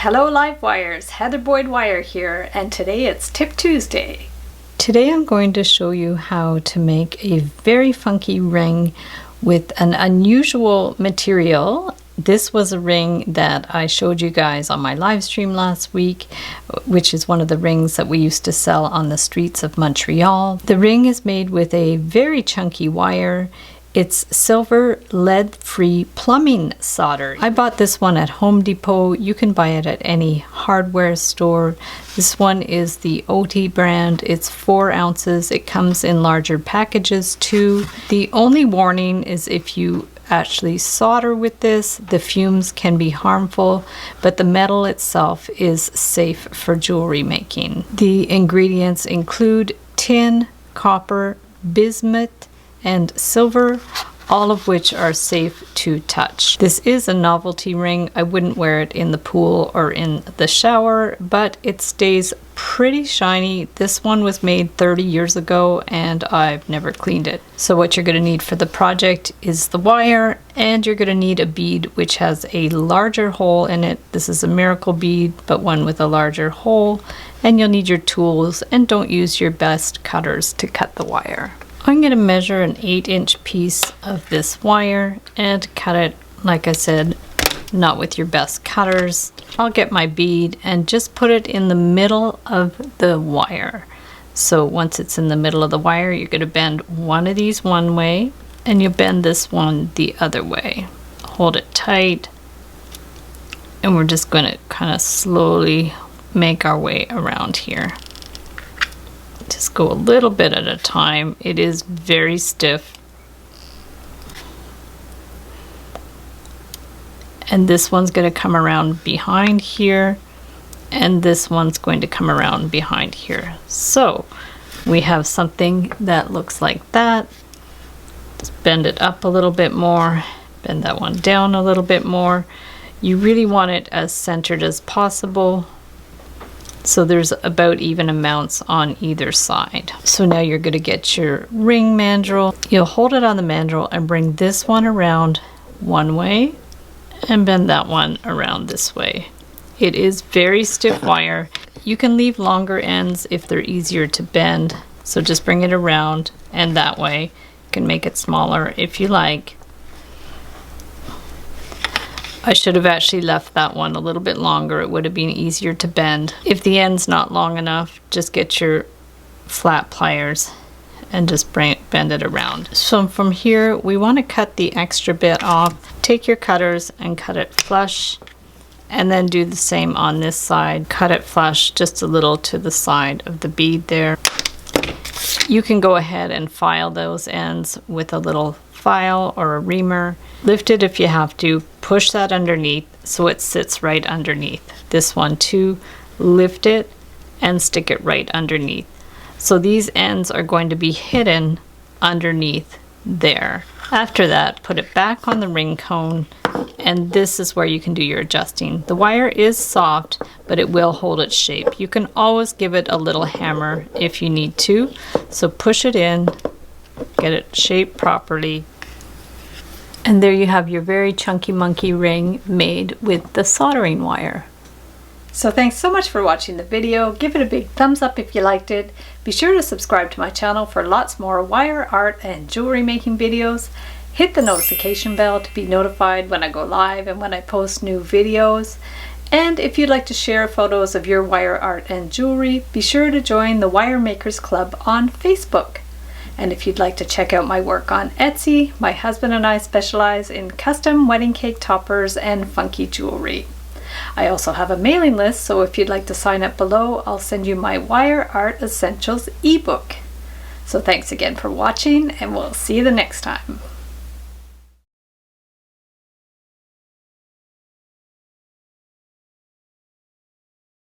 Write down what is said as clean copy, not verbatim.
Hello Live Wires, Heather Boyd Wire here, and today it's Tip Tuesday. Today I'm going to show you how to make a very funky ring with an unusual material. This was a ring that I showed you guys on my live stream last week, which is one of the rings that we used to sell on the streets of Montreal. The ring is made with a very chunky wire. It's silver lead-free plumbing solder. I bought this one at Home Depot. You can buy it at any hardware store. This one is the OT brand. It's 4 ounces. It comes in larger packages too. The only warning is if you actually solder with this, the fumes can be harmful, but the metal itself is safe for jewelry making. The ingredients include tin, copper, bismuth, and silver, all of which are safe to touch. This is a novelty ring. I wouldn't wear it in the pool or in the shower, but it stays pretty shiny. This one was made 30 years ago and I've never cleaned it. So what you're going to need for the project is the wire, and you're going to need a bead which has a larger hole in it. This is a miracle bead, but one with a larger hole, and you'll need your tools, and don't use your best cutters to cut the wire. I'm going to measure an 8-inch piece of this wire and cut it, like I said, not with your best cutters. I'll get my bead and just put it in the middle of the wire. So once it's in the middle of the wire, you're going to bend one of these one way and you bend this one the other way. Hold it tight, and we're just going to kind of slowly make our way around here. Just go a little bit at a time. It is very stiff. And this one's going to come around behind here, and this one's going to come around behind here. So we have something that looks like that. Just bend it up a little bit more, bend that one down a little bit more. You really want it as centered as possible, so there's about even amounts on either side. So now you're going to get your ring mandrel. You'll hold it on the mandrel and bring this one around one way and bend that one around this way. It is very stiff wire. You can leave longer ends if they're easier to bend. So just bring it around, and that way you can make it smaller if you like. I should have actually left that one a little bit longer. It would have been easier to bend. If the end's not long enough, just get your flat pliers and just bend it around. So from here, we want to cut the extra bit off. Take your cutters and cut it flush, and then do the same on this side. Cut it flush just a little to the side of the bead there. You can go ahead and file those ends with a little file or a reamer. Lift it if you have to. Push that underneath so it sits right underneath. This one too, lift it and stick it right underneath. So these ends are going to be hidden underneath there. After that, put it back on the ring cone, and this is where you can do your adjusting. The wire is soft, but it will hold its shape. You can always give it a little hammer if you need to. So push it in, get it shaped properly. And there you have your very chunky monkey ring made with the soldering wire. So thanks so much for watching the video. Give it a big thumbs up if you liked it. Be sure to subscribe to my channel for lots more wire art and jewelry making videos. Hit the notification bell to be notified when I go live and when I post new videos. And if you'd like to share photos of your wire art and jewelry, be sure to join the Wire Makers Club on Facebook. And if you'd like to check out my work on Etsy, my husband and I specialize in custom wedding cake toppers and funky jewelry. I also have a mailing list, so if you'd like to sign up below, I'll send you my Wire Art Essentials ebook. So thanks again for watching, and we'll see you the next time.